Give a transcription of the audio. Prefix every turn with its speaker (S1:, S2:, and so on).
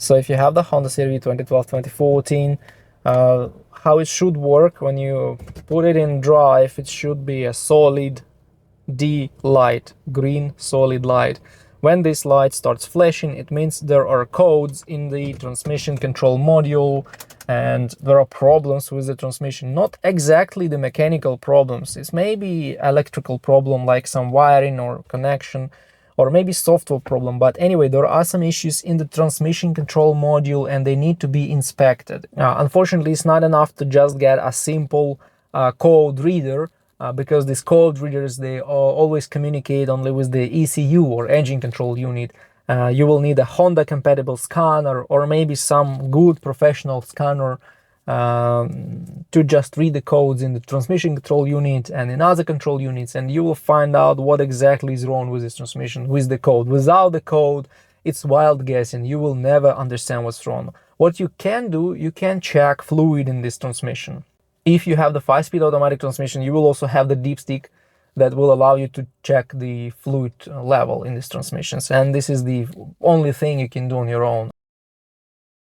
S1: So if you have the Honda CR-V 2012-2014, how it should work when you put it in drive, it should be a solid D light, green solid light. When this light starts flashing, it means there are codes in the transmission control module and there are problems with the transmission. Not exactly the mechanical problems, it's maybe electrical problem like some wiring or connection, or maybe software problem. But anyway, there are some issues in the transmission control module and they need to be inspected. Unfortunately, it's not enough to just get a simple code reader, because these code readers, they always communicate only with the ECU or engine control unit. You will need a Honda compatible scanner or maybe some good professional scanner to just read the codes in the transmission control unit and in other control units, and you will find out what exactly is wrong with this transmission with the code. Without the code, it's wild guessing. You will never understand what's wrong. What you can do, you can check fluid in this transmission. If you have the 5-speed automatic transmission, you will also have the dipstick that will allow you to check the fluid level in these transmissions. And this is the only thing you can do on your own.